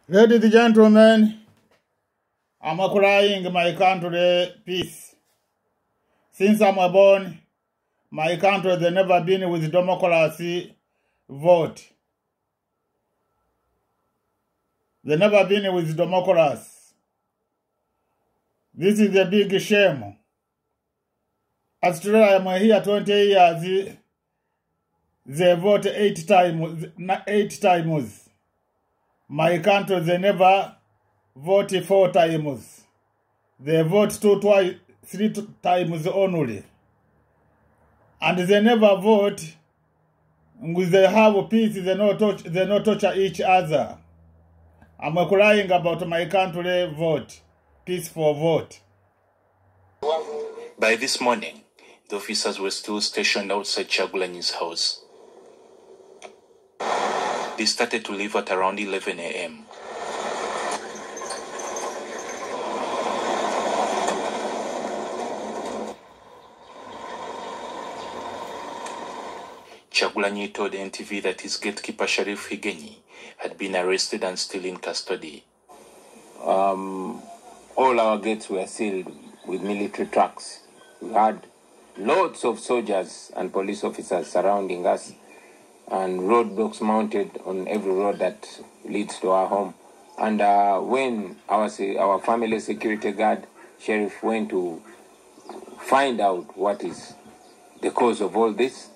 Ladies and gentlemen, I'm crying my country peace. Since I'm born, my country has never been with democracy vote. They never been with democracy. This is a big shame. Australia, I'm here 20 years. They vote 8 times. My country, they never vote 4 times. They vote 3 times only. And they never vote. When they have peace, they not torture each other. I'm crying about my country vote. Peaceful vote. By this morning, the officers were still stationed outside Kyagulanyi's house. They started to leave at around 11 a.m. Kyagulanyi told NTV that his gatekeeper Sheriff Higenyi had been arrested and still in custody. All our gates were sealed with military trucks. We had loads of soldiers and police officers surrounding us, and roadblocks mounted on every road that leads to our home. And when our family security guard, sheriff, went to find out what is the cause of all this,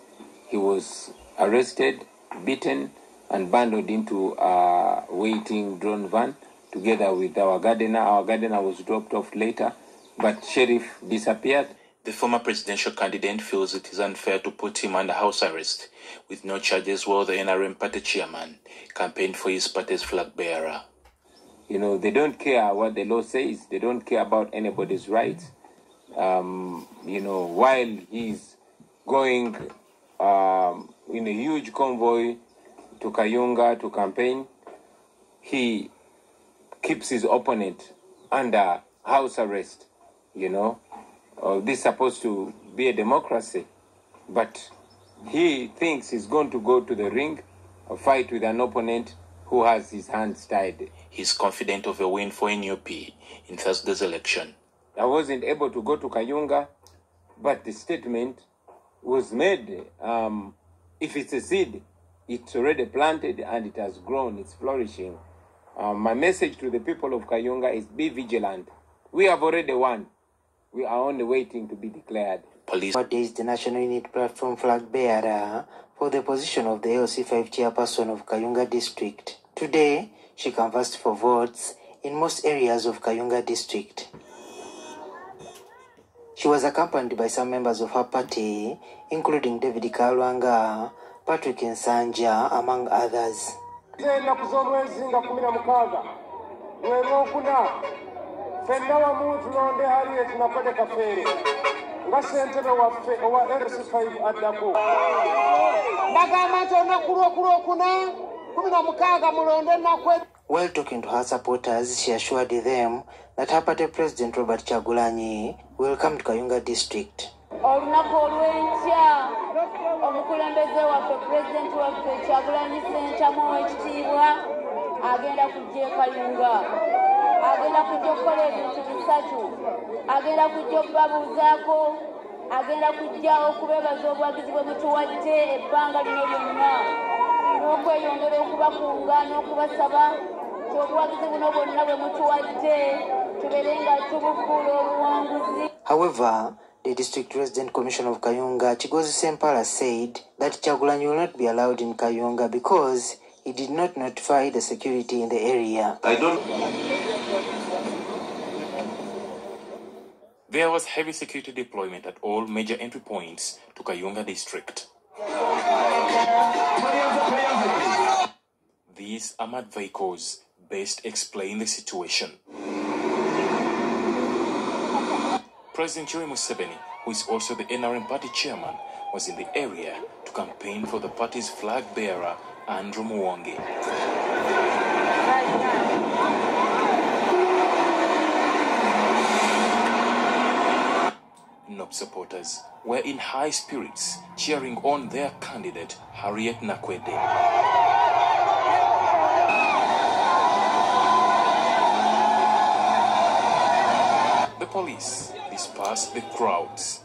he was arrested, beaten, and bundled into a waiting drone van together with our gardener. Our gardener was dropped off later, but sheriff disappeared. The former presidential candidate feels it is unfair to put him under house arrest with no charges while the NRM party chairman campaigned for his party's flag bearer. You know, they don't care what the law says. They don't care about anybody's rights. You know, while he's going in a huge convoy to Kayunga to campaign, he keeps his opponent under house arrest, you know. This is supposed to be a democracy, but he thinks he's going to go to the ring, fight with an opponent who has his hands tied. He's confident of a win for NUP in Thursday's election. I wasn't able to go to Kayunga, but the statement was made. If it's a seed, it's already planted and it has grown, it's flourishing. My message to the people of Kayunga is be vigilant. We have already won. We are only waiting to be declared. Police. What is the National Unity Platform flag bearer for the position of the LC5 chairperson of Kayunga district? Today, she canvassed for votes in most areas of Kayunga district. She was accompanied by some members of her party, including David Kalwanga, Patrick Nsanja, among others. While talking to her supporters, she assured them that her party president Robert Kyagulanyi will come to Kayunga district. Agenda kujja okukola ebintu bisatu. Agenda kujja okubabuuzaako, agenda kujja okubeebaza obuwagizi bwe mutuwadde ebbanga lino lyonna, n'okweyongera okubakunga n'okubasaba nti obuwagizi buno bwonna bwe mutuwadde tubeere nga tubufuula obuwanguzi. However, the District Resident Commissioner of Kayunga, Chigozi Sempala, said that Kyagulanyi will not be allowed in Kayunga because he did not notify the security in the area. There was heavy security deployment at all major entry points to Kayunga district. These armored vehicles best explain the situation. President Museveni, who is also the NRM party chairman, was in the area to campaign for the party's flag bearer, Andrew Muwonge. NUP supporters were in high spirits, cheering on their candidate, Harriet Nakwede. police dispersed the crowds.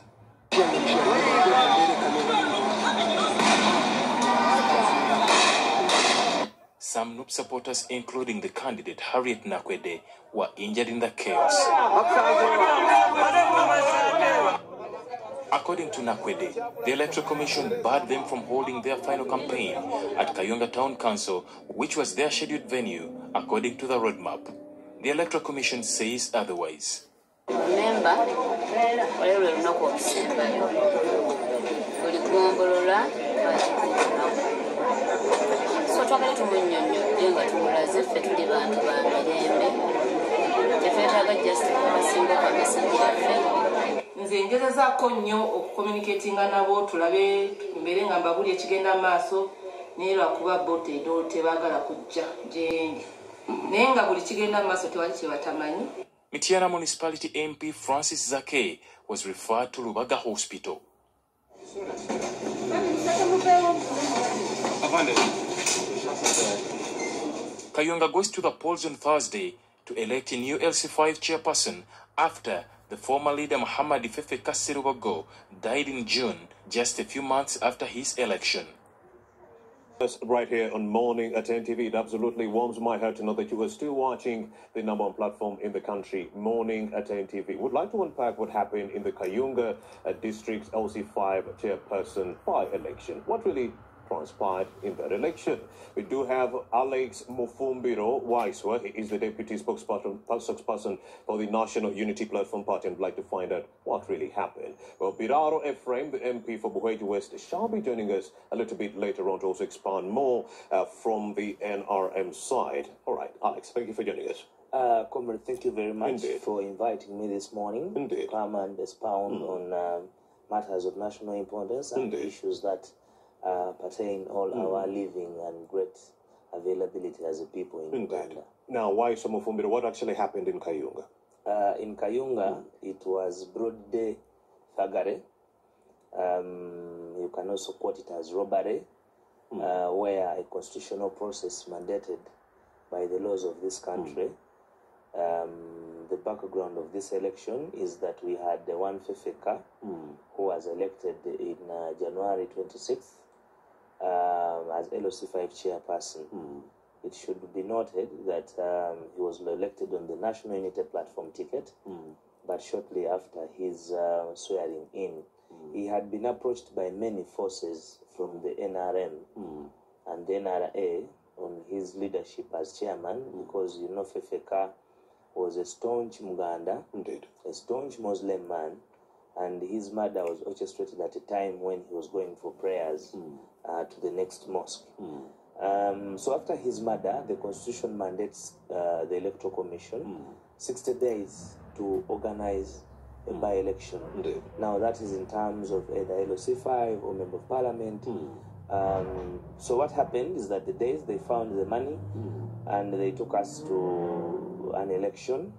Some NUP supporters, including the candidate Harriet Nakwede, were injured in the chaos. According to Nakwede, the Electoral Commission barred them from holding their final campaign at Kayunga Town Council, which was their scheduled venue, according to the roadmap. The Electoral Commission says otherwise. Remember, whatever you know of so twagala tumunyonnyodde nga tumulaze ffe tuli bantu ba mirembe tefeetaaga just abasinga kwa meseji yaffe. Nze ngezezaako nnyo okucommunicatinga nabo tulabe mbere nga mbabuli ekigenda maaso naye lwakuba bo tebaagala kujja gyendi naye nga buli kigenda maaso tewali kye batamanyi. Mityana Municipality MP Francis Zake was referred to Lubaga Hospital. Kayunga goes to the polls on Thursday to elect a new LC5 chairperson after the former leader Muhammad Ifefe Kasirubogo died in June, just a few months after his election. Right here on Morning at NTV, it absolutely warms my heart to know that you are still watching the #1 platform in the country, Morning at NTV. Would like to unpack what happened in the Kayunga District LC5 chairperson by-election. What really transpired in that election? We do have Alex Mufumbiro Waiswa. He is the deputy spokesperson for the National Unity Platform Party, and would like to find out what really happened. Well, Biraro Ephraim, the MP for Buheti West, shall be joining us a little bit later on to also expand more from the NRM side. All right, Alex, thank you for joining us. Comrade, thank you very much for inviting me this morning to come and expound on matters of national importance and issues that pertain all our living and great availability as a people in Uganda. Now, why Mufumbiro? What actually happened in Kayunga? In Kayunga, it was broad day thuggery. You can also quote it as robbery, where a constitutional process mandated by the laws of this country. The background of this election is that we had the one Fefeka who was elected in January 26th as LOC5 chairperson. It should be noted that he was elected on the National Unity Platform ticket, but shortly after his swearing in, he had been approached by many forces from the NRM and the NRA on his leadership as chairman, because you know Fefeka was a staunch Muganda, a staunch Muslim man, and his murder was orchestrated at a time when he was going for prayers to the next mosque. So after his murder, the Constitution mandates the Electoral Commission 60 days to organize a by-election. Now that is in terms of either LOC5 or Member of Parliament. So what happened is that the days they found the money and they took us to an election,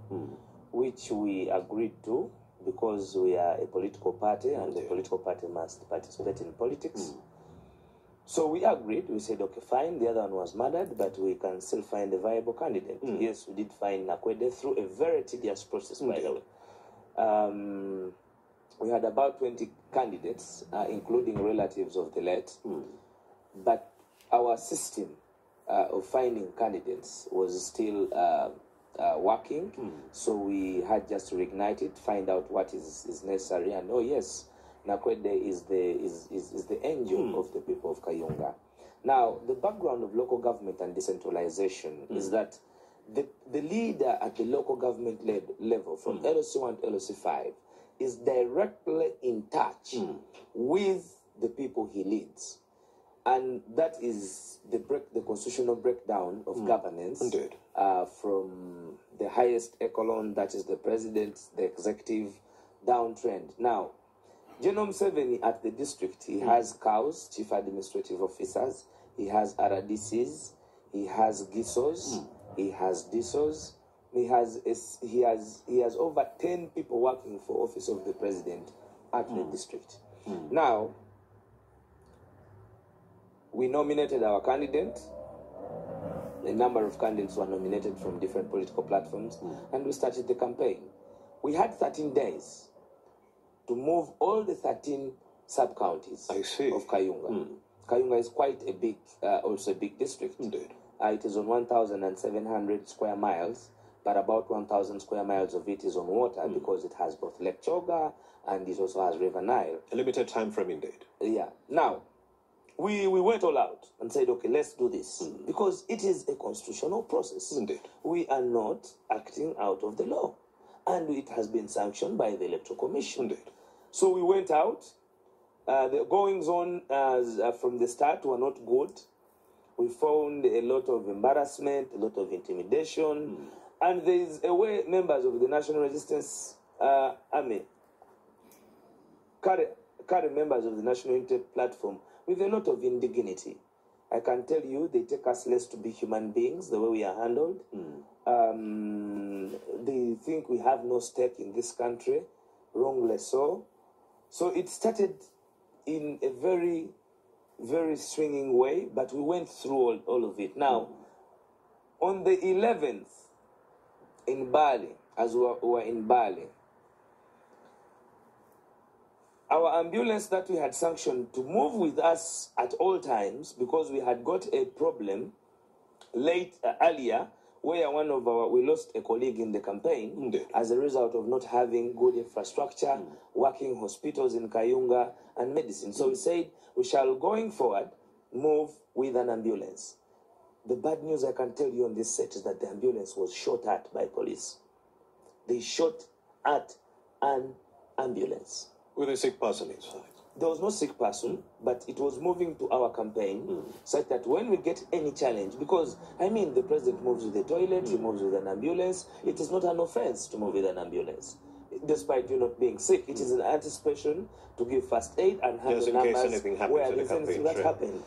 which we agreed to because we are a political party and the political party must participate in politics. So we agreed. We said, okay, fine. The other one was murdered, but we can still find a viable candidate. Yes, we did find Nakwede through a very tedious process, by the way. We had about 20 candidates, including relatives of the late. But our system of finding candidates was still working. So we had just to reignite it, find out what is necessary. And oh yes, Nakwede is the angel of the people of Kayunga. Now, the background of local government and decentralization is that the leader at the local government level, from LOC1 to LOC5, is directly in touch with the people he leads. And that is the constitutional breakdown of governance from the highest echelon, that is the president, the executive, downtrend. Now, General Museveni at the district, he has cows, chief administrative officers, he has RDCs, he has GISOs, he has DISOs, he has over 10 people working for office of the president at the district. Now, we nominated our candidate. A number of candidates were nominated from different political platforms, and we started the campaign. we had 13 days to move all the 13 sub-counties of Kayunga. Kayunga is quite a big, also a big district. Indeed. It is on 1,700 square miles, but about 1,000 square miles of it is on water because it has both Lake Choga and it also has River Nile. A limited time frame indeed. Yeah. Now, we went all out and said, okay, let's do this because it is a constitutional process. Indeed. We are not acting out of the law, and it has been sanctioned by the Electoral Commission. Indeed. So we went out. The goings on from the start were not good. We found a lot of embarrassment, a lot of intimidation, and there is a way members of the National Resistance Army carry members of the National Unity Platform with a lot of indignity. I can tell you, they take us less to be human beings, the way we are handled. They think we have no stake in this country, wrongly so. So it started in a very, very swinging way, but we went through all of it. Now, on the 11th, in Bali, as we were in Bali, our ambulance that we had sanctioned to move with us at all times, because we had got a problem earlier, where we lost a colleague in the campaign as a result of not having good infrastructure, working hospitals in Kayunga, and medicine. So we said, we shall, going forward, move with an ambulance. The bad news I can tell you on this set is that the ambulance was shot at by police. They shot at an ambulance. With a sick person inside. There was no sick person, but it was moving to our campaign, such that when we get any challenge, because, I mean, the president moves with a toilet, he moves with an ambulance, it is not an offense to move with an ambulance. Despite you not being sick, it is an anticipation to give first aid and have the numbers where there's anything that happened.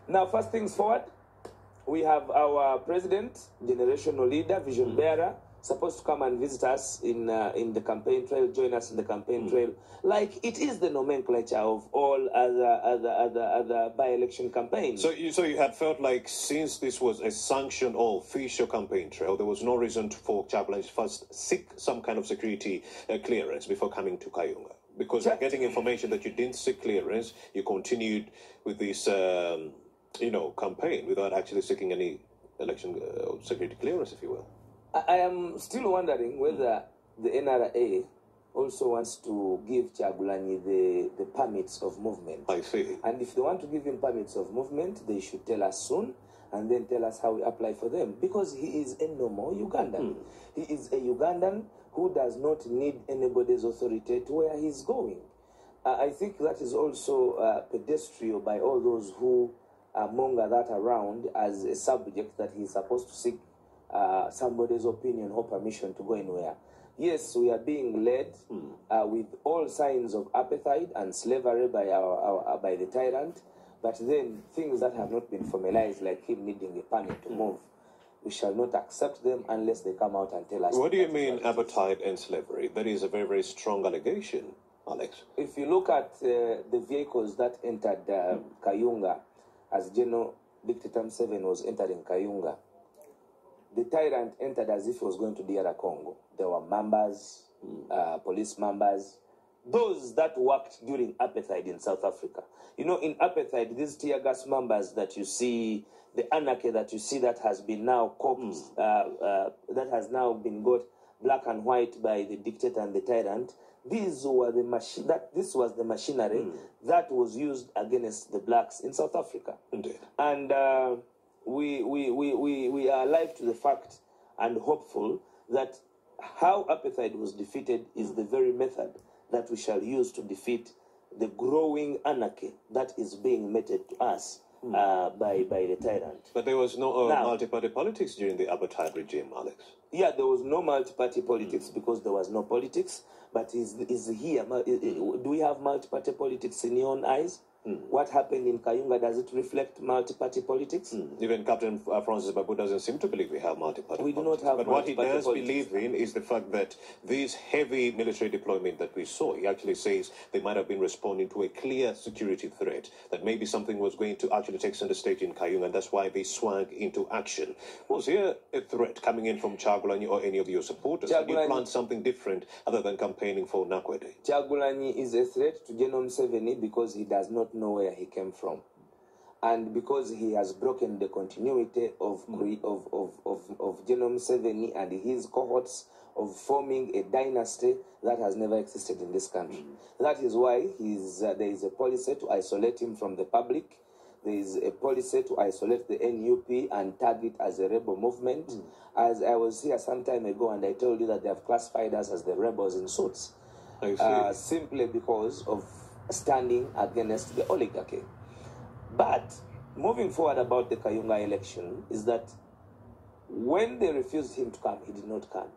Now, first things forward, we have our president, generational leader, vision bearer, supposed to come and visit us in the campaign trail, join us in the campaign trail, like it is the nomenclature of all other by-election campaigns. So you had felt like since this was a sanctioned or official campaign trail, there was no reason for Chaplain to first seek some kind of security clearance before coming to Kayunga, because you're getting information that you didn't seek clearance, you continued with this campaign without actually seeking any election security clearance, if you will. I am still wondering whether the NRA also wants to give Kyagulanyi the permits of movement. I see. And if they want to give him permits of movement, they should tell us soon and then tell us how we apply for them. Because he is a normal Ugandan. He is a Ugandan who does not need anybody's authority to where he's going. I think that is also pedestrian by all those who monger that around as a subject that he's supposed to seek somebody's opinion or permission to go anywhere. Yes, we are being led with all signs of apartheid and slavery by by the tyrant, but then things that have not been formalized, like him needing a permit to move, we shall not accept them unless they come out and tell us. What do you mean apartheid and slavery? That is a very, very strong allegation, Alex. If you look at the vehicles that entered Kayunga, as General Dictator Museveni was entering Kayunga, the tyrant entered as if he was going to DR Congo. There were members, police members, those that worked during apartheid in South Africa. You know, in apartheid, these tear gas members that you see, the anarchy that you see that has been now copped, that has now been got black and white by the dictator and the tyrant, these were the this was the machinery that was used against the blacks in South Africa. Indeed. And we are alive to the fact and hopeful that how apartheid was defeated is the very method that we shall use to defeat the growing anarchy that is being meted to us by the tyrant. But there was no multi-party politics during the apartheid regime, Alex. Yeah, there was no multi-party politics because there was no politics. But is here? Do we have multi-party politics in your own eyes? What happened in Kayunga, does it reflect multi-party politics? Even Captain Francis Babu doesn't seem to believe we have multi-party We do politics. not have But what he multi-party does politics. believe in is the fact that this heavy military deployment that we saw, he actually says they might have been responding to a clear security threat, that maybe something was going to actually take center stage in Kayunga, and that's why they swung into action. Was here a threat coming in from Kyagulanyi or any of your supporters? Did you plan something different other than campaigning for Nakwede? Kyagulanyi is a threat to General Museveni because he does not know where he came from, and because he has broken the continuity of General Museveni and his cohorts of forming a dynasty that has never existed in this country. That is why there is a policy to isolate him from the public. There is a policy to isolate the NUP and tag it as a rebel movement. As I was here some time ago and I told you that they have classified us as the rebels in suits, simply because of standing against the oligarchy. But moving forward about the Kayunga election is that when they refused him to come, he did not come.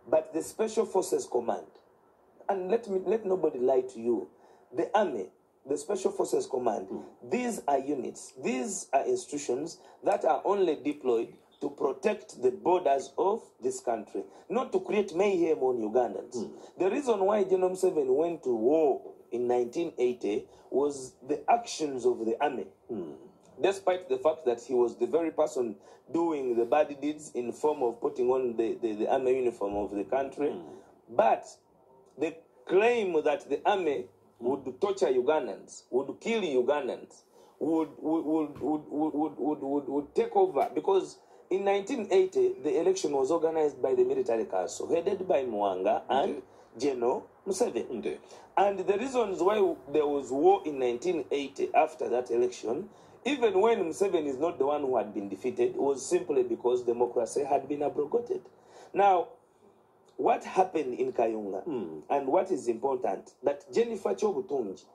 But the Special Forces Command, and let nobody lie to you, the army, the Special Forces Command, these are units, these are institutions that are only deployed to protect the borders of this country, not to create mayhem on Ugandans. The reason why General Museveni went to war in 1980 was the actions of the army. Despite the fact that he was the very person doing the bad deeds in form of putting on the army uniform of the country. But the claim that the army would torture Ugandans, would kill Ugandans, would take over, because in 1980 the election was organized by the military council headed by Mwanga and General Museveni. And the reasons why there was war in 1980 after that election, even when Museveni is not the one who had been defeated, was simply because democracy had been abrogated. Now, what happened in Kayunga, and what is important, that Jennifer Chobutunji,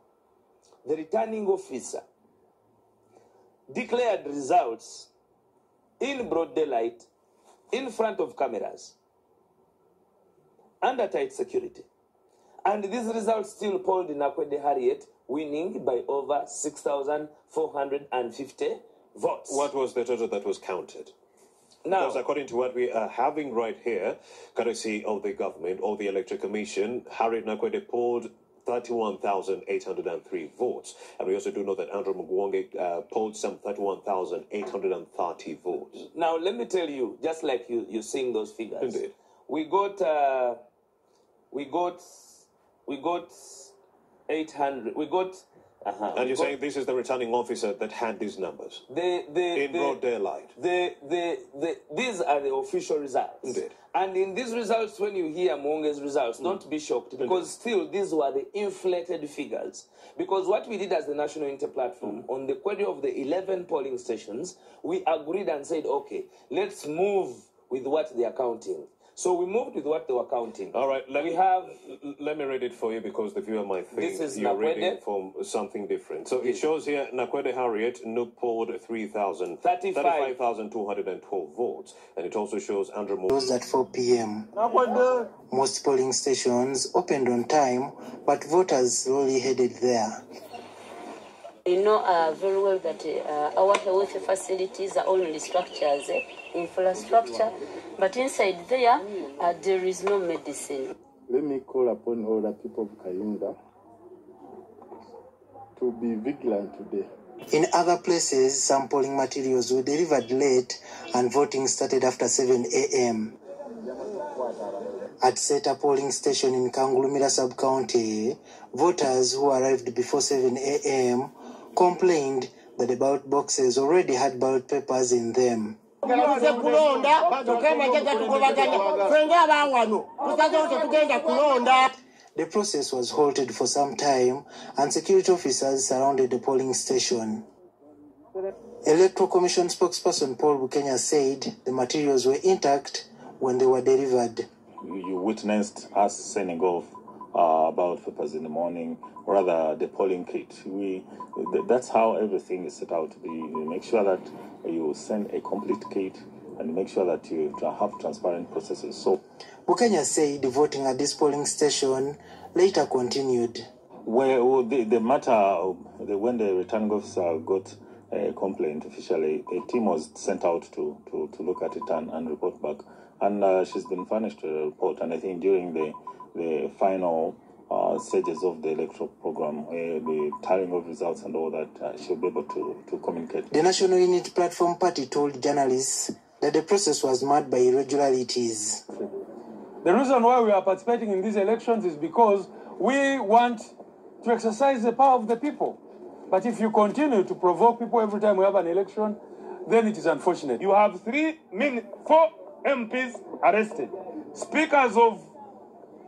the returning officer, declared results in broad daylight, in front of cameras, under tight security. And these results still polled Nakwede Harriet, winning by over 6,450 votes. What was the total that was counted? Now, because according to what we are having right here, courtesy of the government or the Electoral Commission, Harriet Nakwede polled 31,803 votes. And we also do know that Andrew Mugwonge polled some 31,830 votes. Now, let me tell you, just like you're seeing those figures. Indeed. We got 800. We got. And you're saying this is the returning officer that had these numbers in broad daylight. These are the official results. Indeed. And in these results, when you hear Mwonge's results, don't be shocked, because still these were the inflated figures. Because what we did as the National Inter-Platform, on the query of the 11 polling stations, we agreed and said, okay, let's move with what they are counting. So we moved with what they were counting. All right, let me read it for you, because the viewer might think you're reading from something different. So it shows here Nakwede Harriet polled 35,212 votes. And it also shows Andrew Moore. Closed at 4 p.m. Most polling stations opened on time, but voters slowly headed there. You know very well that our health facilities are only structures, infrastructure, but inside there, there is no medicine. Let me call upon all the people of Kayunga to be vigilant today. In other places, some polling materials were delivered late and voting started after 7 a.m. At Seta polling station in Kangulumira sub-county, voters who arrived before 7 a.m. complained that the ballot boxes already had ballot papers in them. The process was halted for some time and security officers surrounded the polling station. Electoral Commission spokesperson Paul Bukenya said the materials were intact when they were delivered. You witnessed us sending off ballot papers in the morning, rather the polling kit. That's how everything is set out to be. You make sure that you send a complete kit and make sure that you have transparent processes. So, Bukenya said voting at this polling station later continued. Where the matter, when the returning officer got a complaint officially, a team was sent out to look at it and report back. And she's been furnished a report. And I think during the final stages of the electoral program, the tallying of results and all that, she'll be able to communicate. The National Unity Platform Party told journalists that the process was marred by irregularities. The reason why we are participating in these elections is because we want to exercise the power of the people. But if you continue to provoke people every time we have an election, then it is unfortunate. You have 4 MPs arrested, speakers of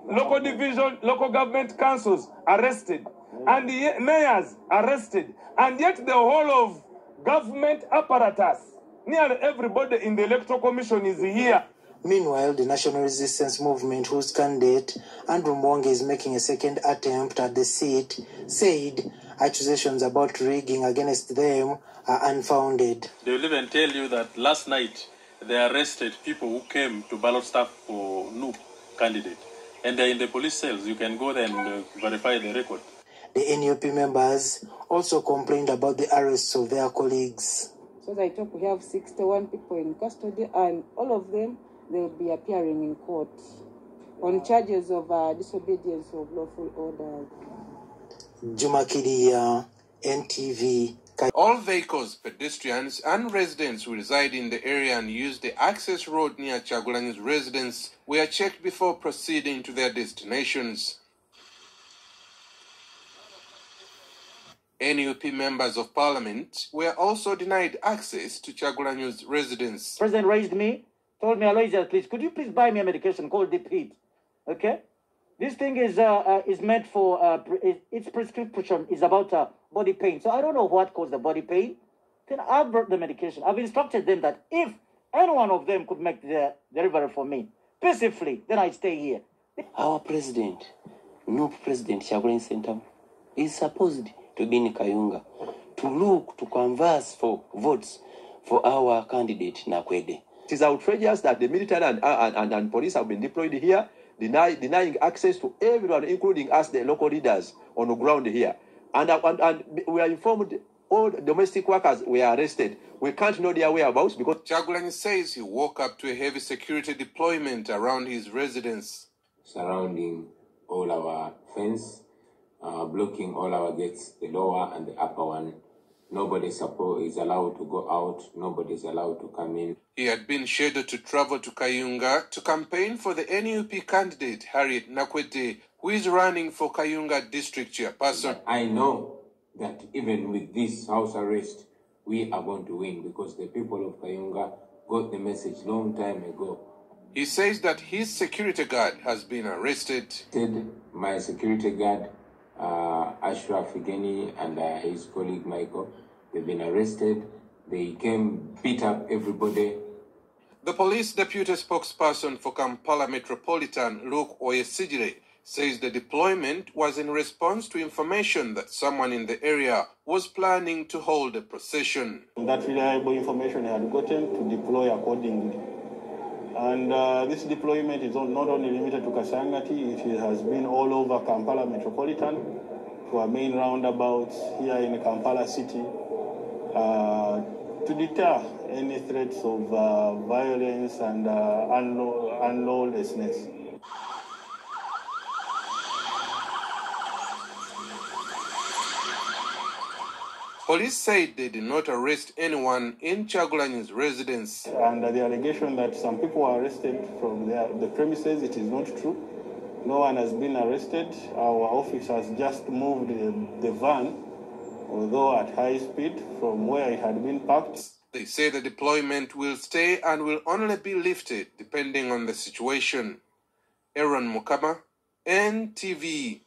local division, local government councils arrested, and the mayors arrested, and yet the whole of government apparatus, nearly everybody in the Electoral Commission is here. Meanwhile, the National Resistance Movement, whose candidate Andrew Mwonge is making a second attempt at the seat, said accusations about rigging against them are unfounded. They will even tell you that last night they arrested people who came to ballot staff for NUP candidate. And they're in the police cells. You can go there and verify the record. The NUP members also complained about the arrests of their colleagues. So as I talk, we have 61 people in custody, and all of them, they will be appearing in court on charges of disobedience of lawful order. Juma Kidia, NTV. All vehicles, pedestrians and residents who reside in the area and use the access road near Chagulanyi's residence were checked before proceeding to their destinations. NUP members of parliament were also denied access to Chagulanyi's residence. President raised me, told me, Aloysius, please, could you please buy me a medication called Deep Heat? Okay? This thing is meant for, its prescription is about body pain. So I don't know what caused the body pain. Then I brought the medication. I've instructed them that if any one of them could make the delivery for me peacefully, then I stay here. Our president, NUP President Chagulanyi Center, is supposed to be in Kayunga to look, to converse for votes for our candidate, Nakwede. It is outrageous that the military and police have been deployed here, denying access to everyone, including us, the local leaders on the ground here. And we are informed all domestic workers were arrested. We can't know their whereabouts because Chagulanyi says he woke up to a heavy security deployment around his residence, surrounding all our fence, blocking all our gates, the lower and the upper one. Nobody is allowed to go out. Nobody is allowed to come in. He had been scheduled to travel to Kayunga to campaign for the NUP candidate, Harriet Nakwede, who is running for Kayunga district chairperson. But I know that even with this house arrest, we are going to win because the people of Kayunga got the message long time ago. He says that his security guard has been arrested. My security guard, Ashraf Igeni, and his colleague Michael, they've been arrested. They came, beat up everybody. The police deputy spokesperson for Kampala Metropolitan, Luke Oyesigire, says the deployment was in response to information that someone in the area was planning to hold a procession. That reliable information had gotten to deploy accordingly. And this deployment is not only limited to Kasangati, it has been all over Kampala Metropolitan, to our main roundabouts here in Kampala City, to deter any threats of violence and unlawlessness. Police said they did not arrest anyone in Chagulanyi's residence. And the allegation that some people were arrested from the premises, it is not true. No one has been arrested. Our office has just moved the van, although at high speed, from where it had been parked. They say the deployment will stay and will only be lifted depending on the situation. Aaron Mukama, NTV.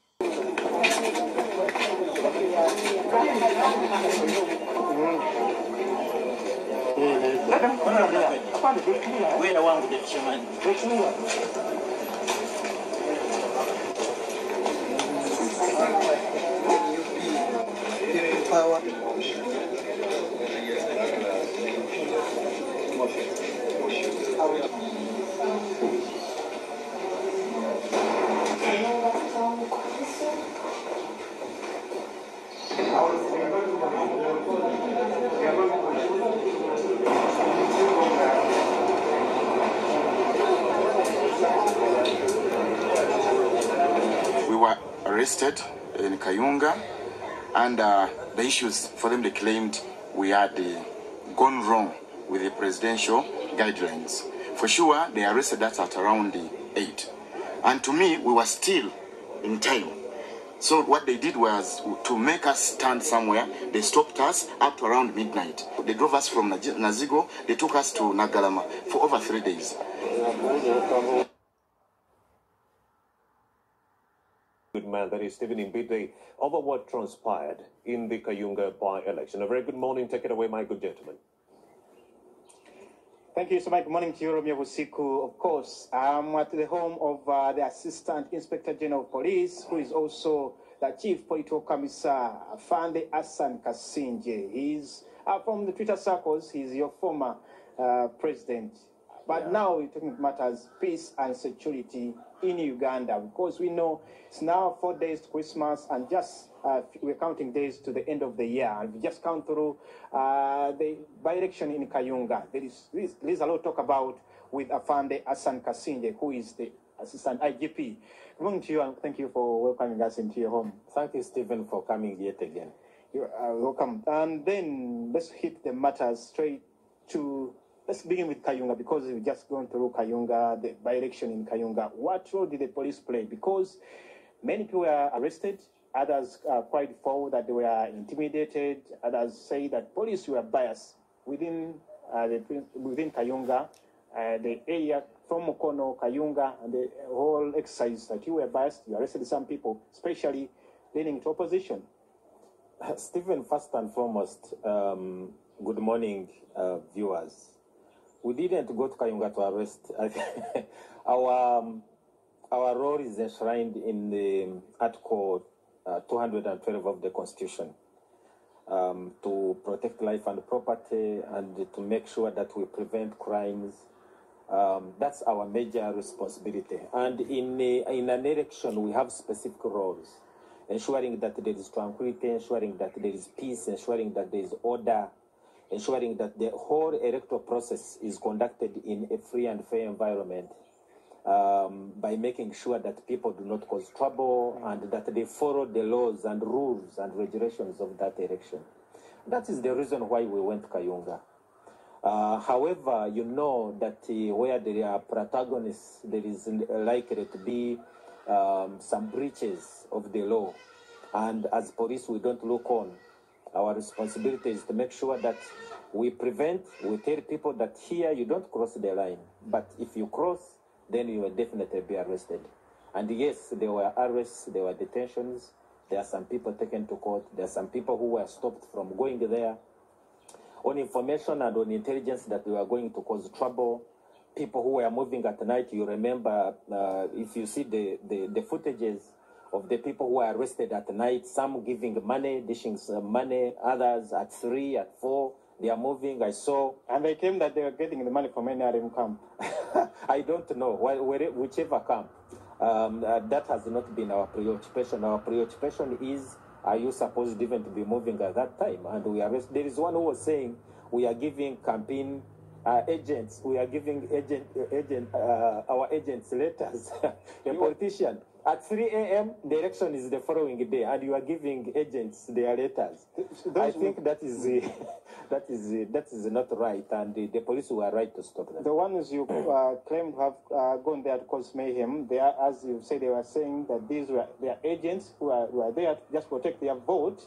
arrested in Kayunga, and the issues for them, they claimed we had gone wrong with the presidential guidelines. For sure, they arrested us at around 8. And to me, we were still in time. So what they did was to make us stand somewhere. They stopped us up to around midnight. They drove us from Nazigo. They took us to Nagalama for over 3 days. Good man, that is Stephen Mbide, over what transpired in the Kayunga by-election. A very good morning. Take it away, my good gentleman. Thank you so much. Good morning to you, Romeo Busiku. Of course, I'm at the home of the Assistant Inspector General of Police, who is also the Chief Political Commissar, Afande Hassan Kassinje. He's from the Twitter circles. He's your former president. But now we're talking about matters peace and security in Uganda, because we know it's now 4 days to Christmas, and just we're counting days to the end of the year. And we just count through the by-election in Kayunga. There's a lot to talk about with Afande Hassan Kassinje, who is the Assistant IGP. Good morning to you, and thank you for welcoming us into your home. Thank you, Stephen, for coming yet again. You're welcome. And then let's hit the matters straight to... Let's begin with Kayunga, because we've just gone through Kayunga, the by-election in Kayunga. What role did the police play? Because many people were arrested. Others cried for that they were intimidated. Others say that police were biased within Kayunga, the area from Mukono, Kayunga, and the whole exercise that you were biased. You arrested some people, especially leaning to opposition. Stephen, first and foremost, good morning, viewers. We didn't go to Kayunga to arrest. Our role is enshrined in the Article 212 of the Constitution, to protect life and property and to make sure that we prevent crimes. That's our major responsibility. And in an election, we have specific roles, ensuring that there is tranquility, ensuring that there is peace, ensuring that there is order, ensuring that the whole electoral process is conducted in a free and fair environment, by making sure that people do not cause trouble and that they follow the laws and rules and regulations of that election. That is the reason why we went to Kayunga. However, you know that where there are protagonists, there is likely to be some breaches of the law. And as police, we don't look on. Our responsibility is to make sure that we prevent, we tell people that here you don't cross the line. But if you cross, then you will definitely be arrested. And yes, there were arrests, there were detentions, there are some people taken to court, there are some people who were stopped from going there on information and on intelligence that we were going to cause trouble. People who were moving at night, you remember, if you see the footages of the people who were arrested at night, some giving money, dishing some money, others at 3, at 4, they are moving, I saw. And they claim that they were getting the money from any NRM camp. I don't know, whichever camp. That has not been our preoccupation. Our preoccupation is, are you supposed even to be moving at that time? And we arrest. There is one who was saying, we are giving campaign agents, we are giving our agents letters, a politician. At 3 a.m., the election is the following day, and you are giving agents their letters. I think that is not right, and the police were right to stop them. The ones you claim to have gone there to cause mayhem, they are, as you say, they were saying that these were their agents who are there to just protect their vote.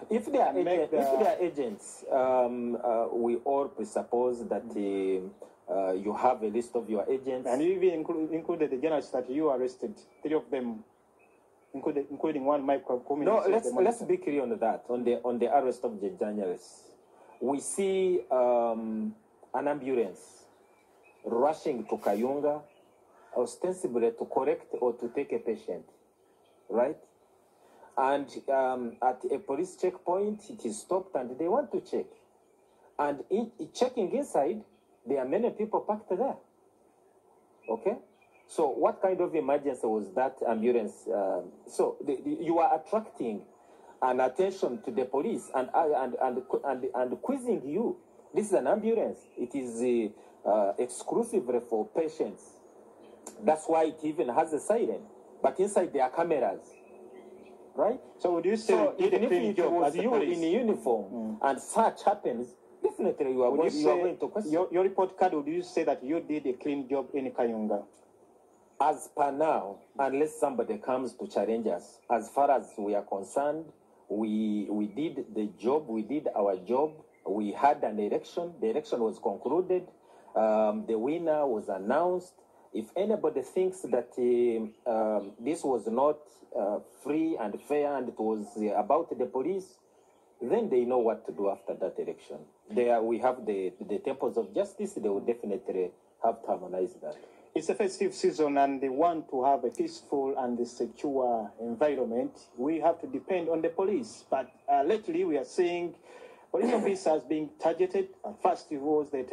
If they are agents, we all presuppose that you have a list of your agents. And you even included the journalists that you arrested, 3 of them, including one micro community. No, let's be clear on that, on the arrest of the journalists. We see an ambulance rushing to Kayunga, ostensibly to correct or to take a patient, right? And at a police checkpoint, it is stopped and they want to check. And checking inside, there are many people packed there. Okay? So what kind of emergency was that ambulance? So you are attracting an attention to the police and quizzing you. This is an ambulance. It is exclusively for patients. That's why it even has a siren. But inside there are cameras. right? So would you say even if it was you in uniform and such happens, definitely you are going to question. Your report card, would you say that you did a clean job in Kayunga? As per now, unless somebody comes to challenge us, as far as we are concerned, we did the job, we did our job. We had an election. The election was concluded. The winner was announced. If anybody thinks that this was not free and fair and it was about the police, then they know what to do after that election. There we have the temples of justice. They will definitely have to harmonize that. It's a festive season and they want to have a peaceful and a secure environment. We have to depend on the police. But lately we are seeing police officers being targeted. First it was the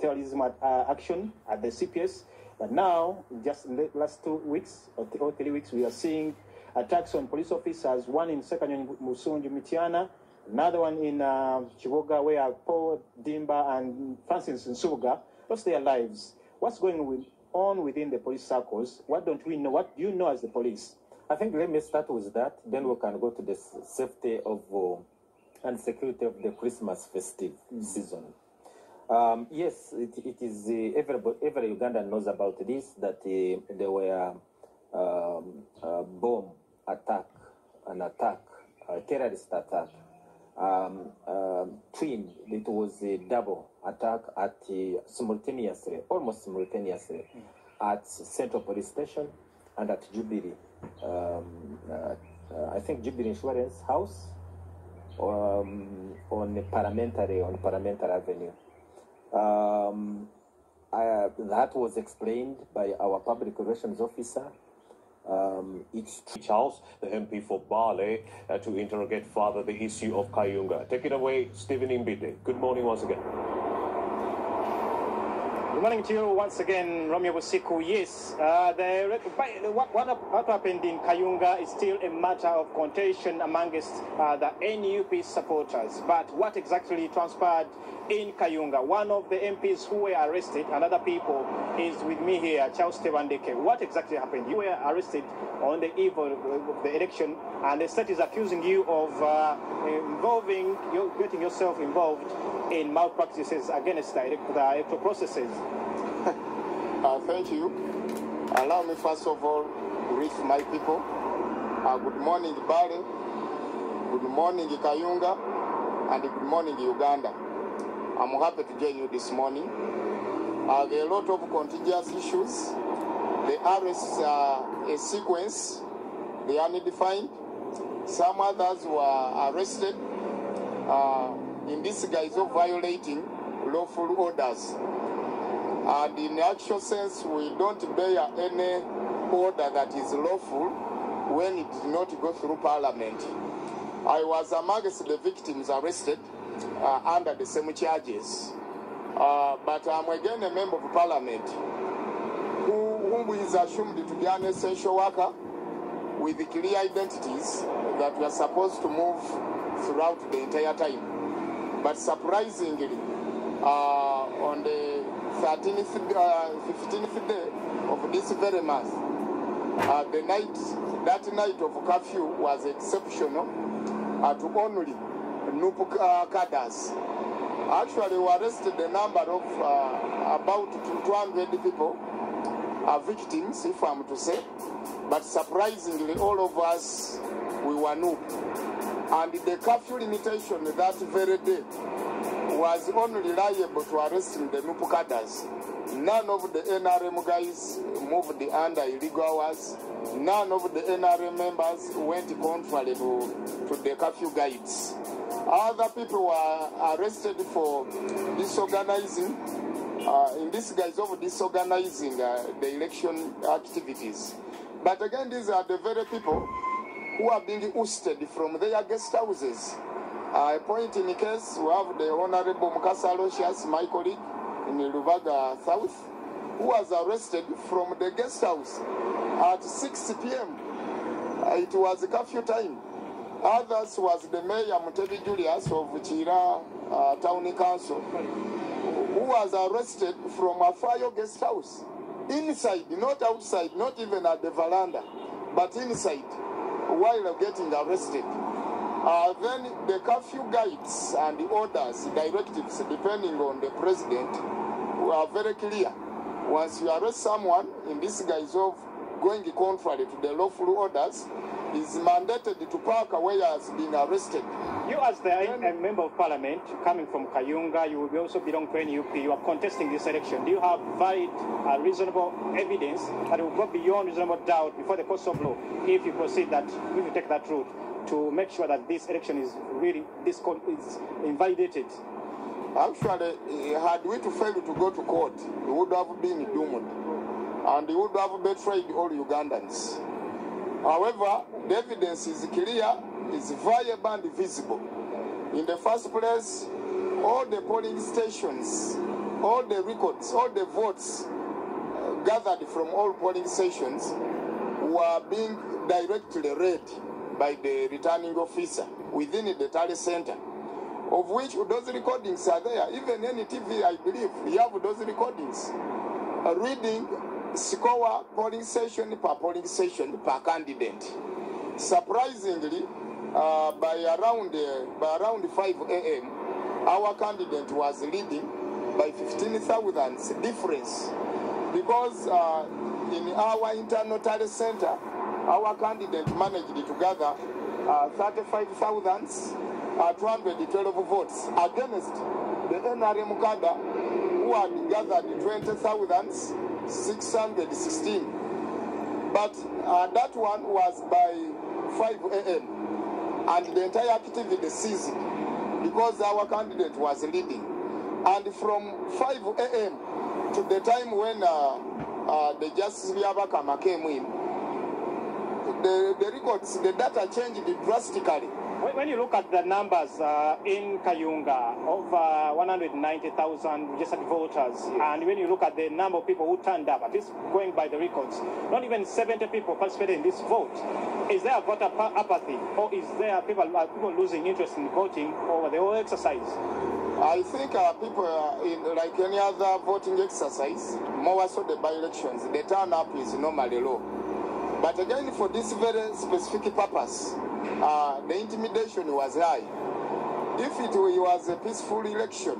terrorism action at the CPS. But now, just in the last 2 weeks or 3 weeks, we are seeing attacks on police officers, one in Sekanyo Musunju Mitiana, another one in Chiboga where Paul Dimba and Francis Nsuga lost their lives. What's going on within the police circles? What don't we know? What do you know as the police? I think let me start with that, then we can go to the safety of and security of the Christmas festive season. Yes, it is every Ugandan knows about this, that there were bomb attack, a terrorist attack, twin. It was a double attack at almost simultaneously, at Central Police Station and at Jubilee. I think Jubilee Insurance House on Parliamentary Avenue. That was explained by our public relations officer. It's Charles, the MP for Bale, to interrogate further the issue of Kayunga. Take it away, Stephen Imbide. Good morning once again. Good morning to you once again, Romeo Busiku. Yes, what happened in Kayunga is still a matter of contention amongst the NUP supporters. But what exactly transpired in Kayunga? One of the MPs who were arrested and other people is with me here, Charles Tebandeke. What exactly happened? You were arrested on the eve of the election, and the state is accusing you of getting yourself involved in malpractices against the electoral processes. Thank you. Allow me first of all to greet my people. Good morning, Bale. Good morning, Kayunga. And good morning, Uganda. I'm happy to join you this morning. There are a lot of contiguous issues. The arrests are a sequence. They are undefined. Some others were arrested in this guise of violating lawful orders. And in actual sense, we don't bear any order that is lawful when it did not go through Parliament. I was amongst the victims arrested under the same charges. But I'm again a member of Parliament whom is assumed to be an essential worker with clear identities that we are supposed to move throughout the entire time. But surprisingly, on the 15th day of this very month, that night of curfew was exceptional to only NUP cadres. Actually, we arrested a number of about 200 people, victims, if I'm to say. But surprisingly, all of us, we were NUP. And the curfew limitation that very day was only liable to arresting the NUP cadres. None of the NRM guys moved under illegal hours. None of the NRM members went contrary to the curfew guides. Other people were arrested for disorganizing, in this guise of disorganizing the election activities. But again, these are the very people who are being ousted from their guest houses. I point in the case, we have the Honorable Mukasa Aloysius, my colleague, in Lubaga South, who was arrested from the guest house at 6 p.m. It was curfew time. Others was the Mayor Mutebi Julius of Chira Town Council, who was arrested from a fire guest house. Inside, not outside, not even at the veranda, but inside. while getting arrested. Then the curfew guides and the orders, directives, depending on the president, are very clear. Once you arrest someone in this guise of going contrary to the lawful orders, is mandated to park where he has been arrested. You as a member of parliament coming from Kayunga, you will also belong to NUP, you are contesting this election. Do you have valid, reasonable evidence that will go beyond reasonable doubt before the courts of law if you proceed that, if you take that route to make sure that this election is really is invalidated? Actually, had we to fail to go to court, we would have been doomed and we would have betrayed all Ugandans. However, the evidence is clear, is viable and visible. In the first place, all the polling stations, all the records, all the votes gathered from all polling stations were being directly read by the returning officer within the tally center, of which those recordings are there. Even any TV, I believe, we have those recordings. Reading score polling station per candidate. Surprisingly, by around 5 a.m., our candidate was leading by 15,000 difference, because in our internal tally center, our candidate managed to gather 35,212 votes against the NRM cadre, who had gathered 20,616. But that one was by 5 a.m. and the entire activity ceased because our candidate was leading. And from 5 a.m. to the time when the Justice Byabakama came in, the records, the data changed drastically. When you look at the numbers in Kayunga, over 190,000 registered voters, and when you look at the number of people who turned up, at least going by the records, not even 70 people participated in this vote. Is there a voter apathy, or is there people losing interest in voting over the whole exercise? I think people, like any other voting exercise, more so the by-elections, the turn-up is normally low. But again, for this very specific purpose, the intimidation was high. If it was a peaceful election,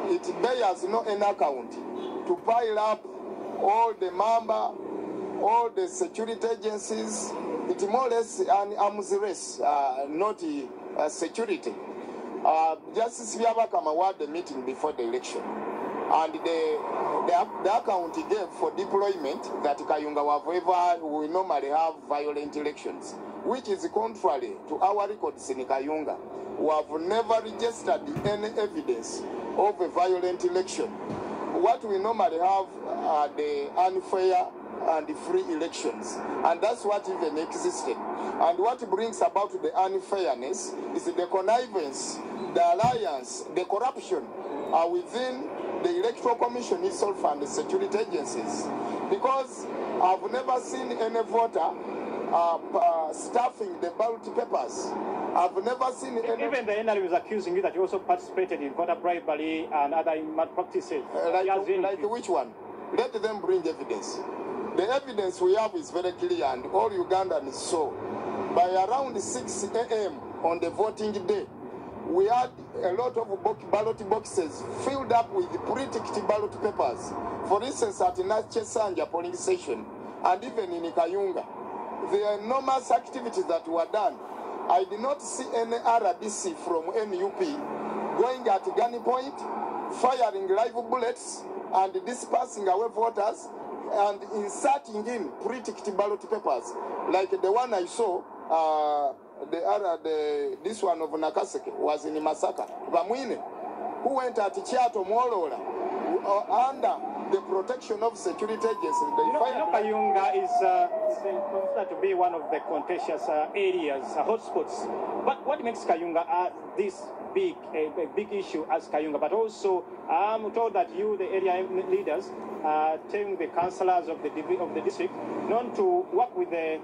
it bears no account to pile up all the member, all the security agencies. It's more or less an arms race, not security. Justice Byabakama had the meeting before the election, and the account he gave for deployment that Kayunga will normally have violent elections, which is contrary to our records in Kayunga. We have never registered any evidence of a violent election. What we normally have are the unfair and the free elections, and that's what even existed. And what brings about the unfairness is the connivance, the alliance, the corruption within the Electoral Commission itself and the security agencies. Because I've never seen any voter stuffing the ballot papers. I've never seen any... Even the NRM was accusing you that you also participated in voter bribery and other malpractices. Like which one? Let them bring evidence. The evidence we have is very clear, and all Ugandans saw. By around 6 a.m. on the voting day, we had a lot of ballot boxes filled up with pre-ticked ballot papers. For instance, at Nachesanja polling station, and even in Kayunga, the enormous activities that were done. I did not see any RDC from NUP going at gunpoint, firing live bullets, and dispersing away voters, and inserting in pre-ticked ballot papers, like the one I saw. This one of Nakaseke was in Masaka. Bamwine, who went at Chiato Molola under the protection of security agents. Kayunga is considered to be one of the contentious areas, hotspots. But what makes Kayunga this big, a big issue as Kayunga? But also, I'm told that you, the area leaders, are telling the councillors of the district not to work with the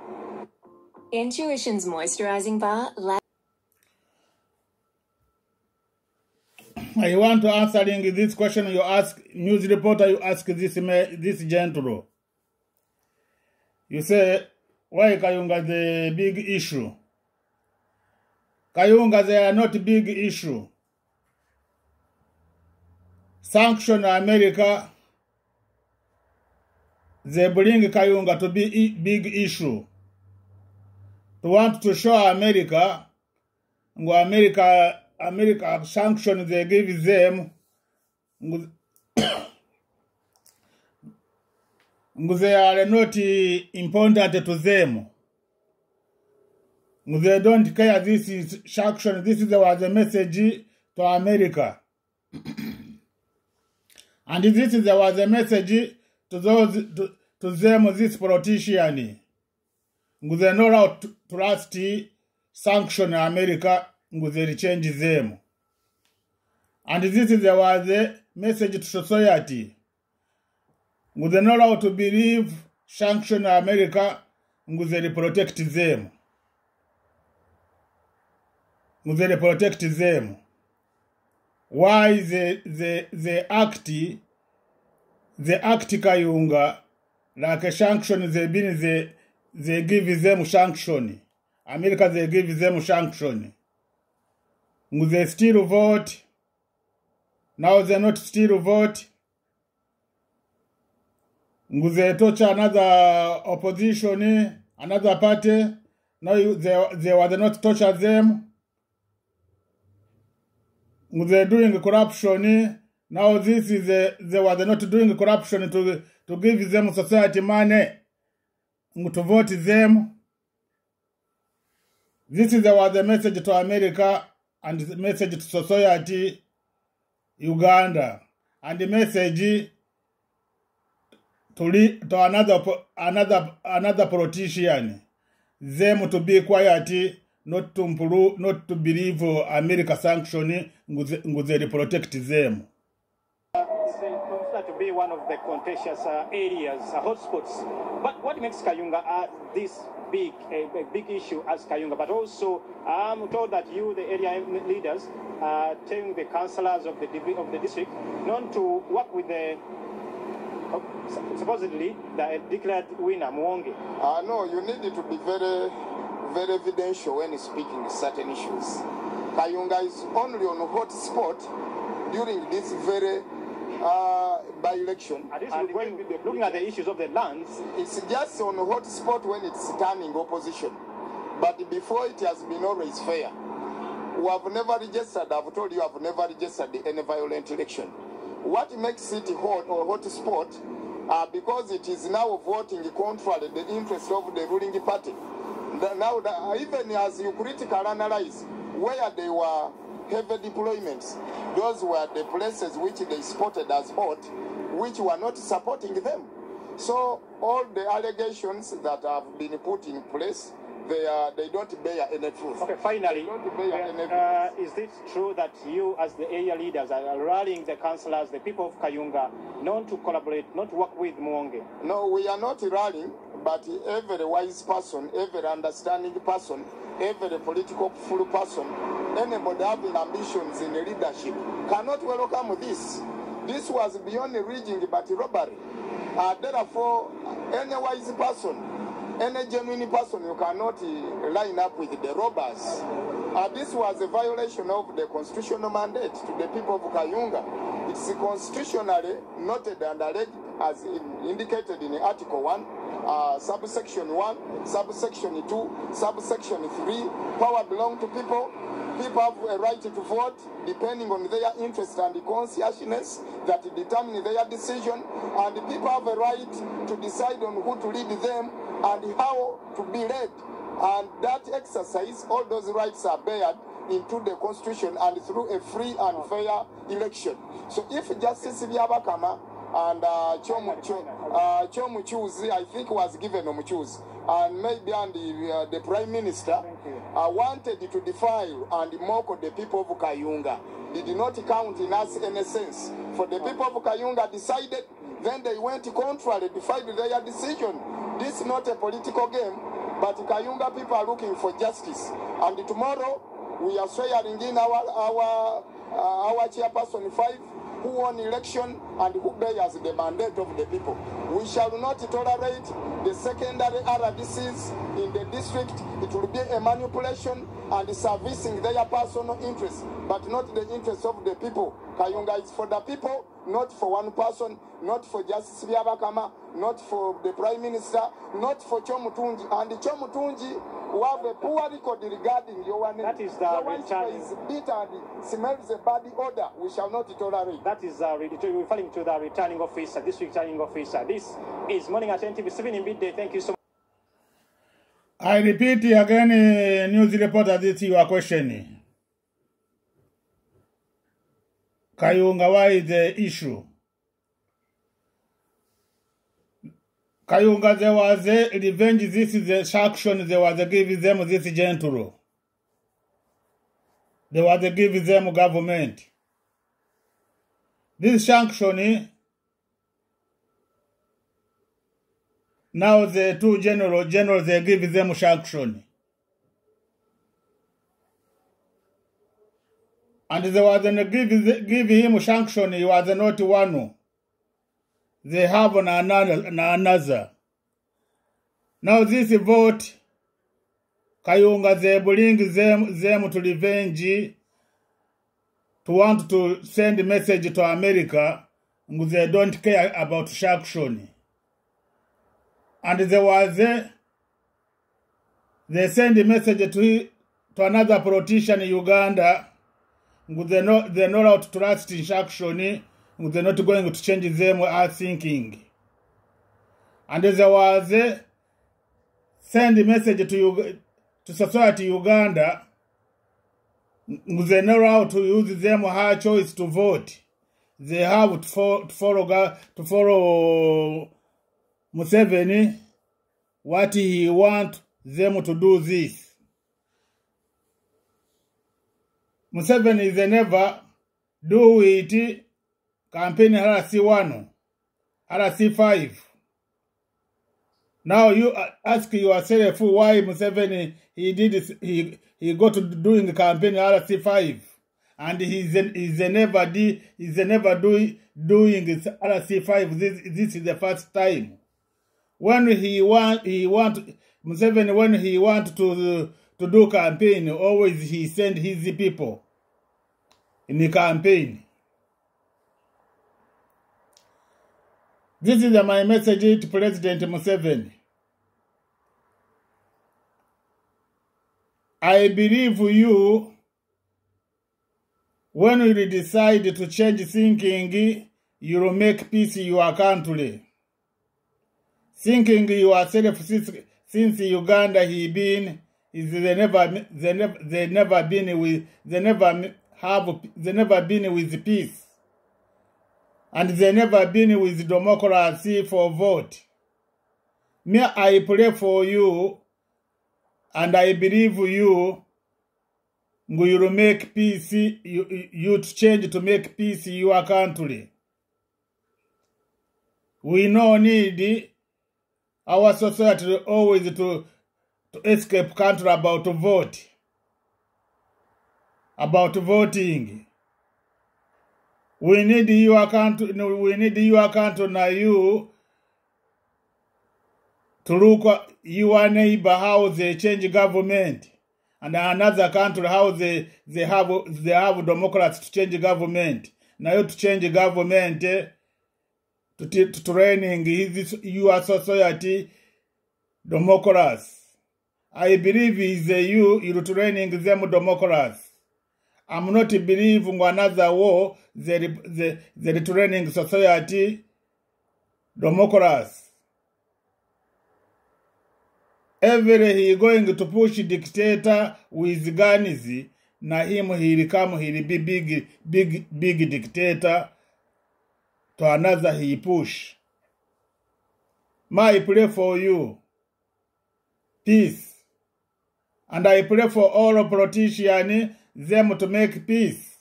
Intuition's moisturizing bar. I want to answering this question. You ask news reporter. You ask this gentleman. You say why Kayunga the big issue? Kayunga, they are not big issue. Sanction America, they bring Kayunga to be big issue. To want to show America, America sanction they give them, they are not important to them. They don't care. This is sanction. This is the message to America. And this is the message to those to them, this politician. They know how to trust sanction America, they change them. And this is the message to society. They know how to believe sanction America, they protect them. They protect them. Why they act Kayunga like a sanction they give them sanction. America they give them sanction. They still vote. Now they not still vote. They touch another opposition, another party. Now they were not touch them. They're doing corruption. Now this is they were not doing corruption to give them society money to vote them. This is the message to America and the message to society, Uganda, and the message to another politician, them to be quiet. Not to believe America sanction, they protect them. To be one of the contentious areas, hotspots. But what makes Kayunga this big, a big issue as Kayunga? But also, I'm told that you, the area leaders, are telling the councillors of the district not to work with the supposedly the declared winner, Mwonge. No, you need to be very evidential when speaking certain issues. Kayunga is only on a hot spot during this very by-election. Looking at the issues of the lands, it's just on a hot spot when it's turning opposition. But before it has been always fair. We have never registered, I've told you, I've never registered any violent election. What makes it hot or hot spot? Because it is now voting contrary to the interest of the ruling party. Now, even as you critically analyze where they were heavy deployments, those were the places which they spotted as hot, which were not supporting them. So all the allegations that have been put in place, they don't bear any truth. Okay, finally, is it true that you as the area leaders are rallying the councillors, the people of Kayunga, not to collaborate, not to work with Mwonge? No, we are not rallying, but every wise person, every understanding person, every political full person, anybody having ambitions in leadership cannot welcome this. This was beyond rigging but robbery. Therefore, any wise person, any genuine person, you cannot line up with the robbers. This was a violation of the constitutional mandate to the people of Kayunga. It's constitutionally noted and alleged as indicated in Article 1, subsection 1, subsection 2, subsection 3. Power belongs to people. People have a right to vote depending on their interest and conscientiousness that determine their decision, and the people have a right to decide on who to lead them and how to be led. And that exercise, all those rights are bared into the Constitution and through a free and fair election. So if Justice Byabakama and Chomuchuzi, I think was given Omuchuzi, and maybe and the Prime Minister wanted to defile and mock the people of Kayunga, did not count in us any sense. For the people of Kayunga decided, then they went contrary, defied their decision. This is not a political game, but Kayunga people are looking for justice. And tomorrow, we are swearing in our chairperson 5, who won election and who bears the mandate of the people. We shall not tolerate the secondary RDCs in the district. It will be a manipulation and servicing their personal interests, but not the interests of the people. Kayunga is for the people, not for one person, not for Justice Byabakama, not for the Prime Minister, not for Chomutunji. And Chomutunji, who have a poor record regarding your name. That is the returning. Is bitter and smells a bad odor. We shall not tolerate. That is referring to the returning officer, district returning officer. This is Morning at NTV 7 in midday. Thank you so much. I repeat again, news reporter, this is your question. Kayunga, why is the issue? Kayunga, there was a revenge, this is the sanction, there was a give them this gentle. There was a give them government. This sanction, now the two generals, they give them sanction. And there was a give him sanction, he was not one. They have another. Now this vote, Kayunga, they bring them to revenge, to want to send a message to America, and they don't care about sanction. And there was they send a message to another politician in Uganda, they're not out to trust in sanction, they're not going to change them our thinking. And there was send a message to society Uganda, they know how to use them her choice to vote. They have to follow Museveni, what he want them to do this. Museveni, they never do it. Campaign RC1, RC5. Now you ask yourself why Museveni he did this, he got to doing the campaign RC5, and he's never doing RC5. This is the first time. When Museveni, when he want to do campaign, always he send his people in the campaign. This is my message to President Museveni. I believe you, when you decide to change thinking, you will make peace in your country. Thinking yourself since Uganda they never been with peace. And they never been with democracy for vote. Me, I pray for you, and I believe you will make peace, you change to make peace in your country. We no need our society always to escape country about vote, about voting. We need your country. We need your country now. You to look at your neighbor how they change government, and another country how they have Democrats to change government. Now you to change government to training this your society Democrats. I believe is you training them Democrats. I'm not believing another war, the training society, Democrats. Every he going to push dictator with guns, na him he'll be big dictator, to another he push. I pray for you, peace. And I pray for all politicians, them to make peace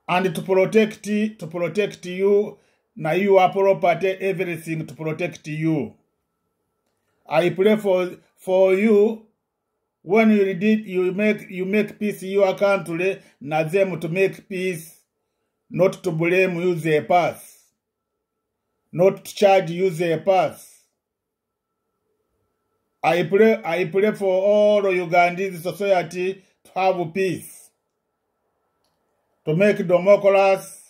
and to protect you, na your property, everything to protect you. I pray for you when you make peace in your country, na them to make peace not to blame use a pass, not to charge use a pass. I pray for all Ugandese society to have peace, to make democracy,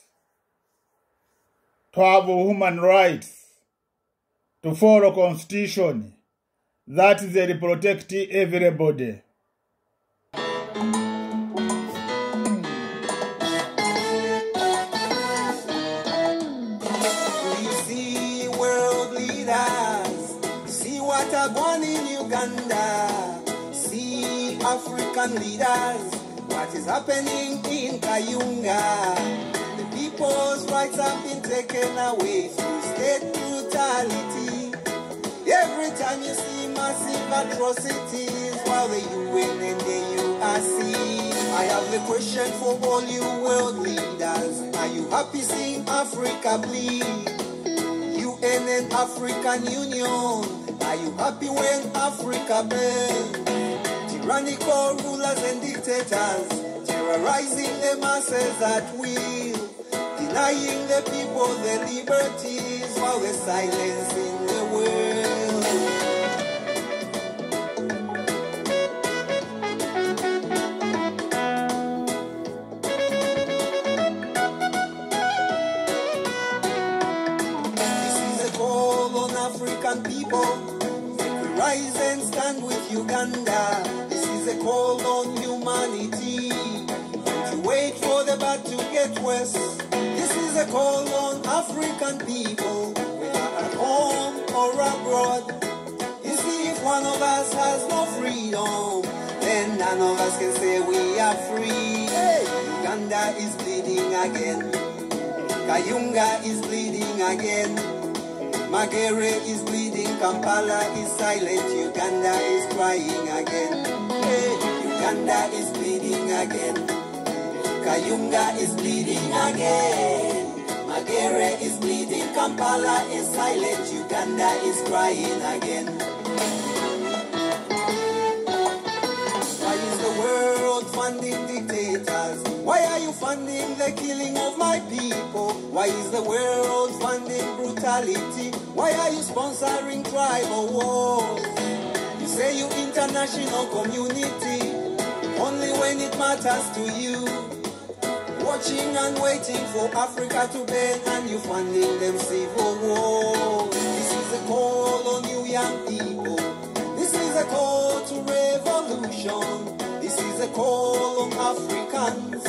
to have human rights, to follow constitution. That is the protect everybody. You see world leaders, see what are going in Uganda, see African leaders, what is happening in Kayunga. The people's rights have been taken away through state brutality. Every time you see massive atrocities, while the UN and the URC. I have the question for all you world leaders. Are you happy seeing Africa bleed? UN and African Union, are you happy when Africa burns? Tyrannical rulers and dictators terrorizing the masses at will, denying the people their liberties while they're silencing the world. African people, we rise and stand with Uganda. This is a call on humanity. Don't you wait for the bad to get worse. This is a call on African people, whether at home or abroad. You see, if one of us has no freedom, then none of us can say we are free. Hey, Uganda is bleeding again. Kayunga is bleeding again. Magere is bleeding, Kampala is silent, Uganda is crying again. Hey, Uganda is bleeding again. Kayunga is bleeding again. Magere is bleeding, Kampala is silent, Uganda is crying again. Why is the world funding dictators? Why are you funding the killing of my people? Why is the world funding brutality? Why are you sponsoring tribal wars? You say you international community, only when it matters to you. Watching and waiting for Africa to bend, and you funding them civil war. This is a call on you young people. This is a call to revolution. This is a call on Africans.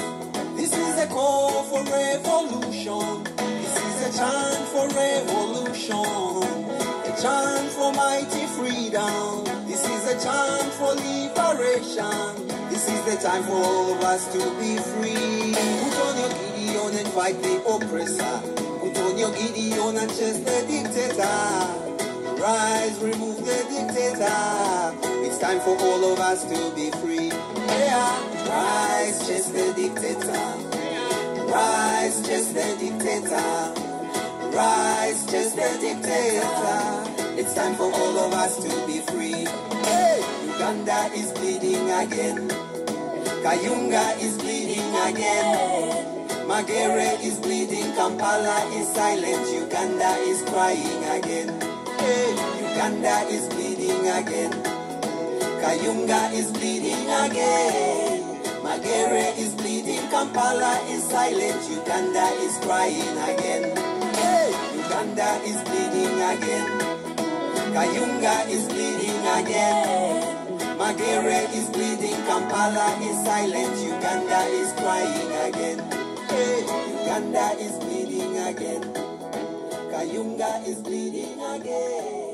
This is a call for revolution. This is a chant for revolution. A chant for mighty freedom. This is a chant for liberation. This is the time for all of us to be free. Put on your Gideon and fight the oppressor. Put on your Gideon and chase the dictator. Rise, remove the dictator. It's time for all of us to be free. Yeah. Rise, chase the dictator. Rise, chase the dictator. Rise, chase the dictator. It's time for all of us to be free. Hey! Uganda is bleeding again. Kayunga is bleeding again. Magere is bleeding. Kampala is silent. Uganda is crying again. Hey! Uganda is bleeding again. Kayunga is bleeding again. Magere is bleeding. Kampala is silent. Uganda is crying again. Hey! Uganda is bleeding again. Kayunga is bleeding again. Magere is bleeding. Kampala is silent. Uganda is crying again. Hey! Uganda is bleeding again. Kayunga is bleeding again.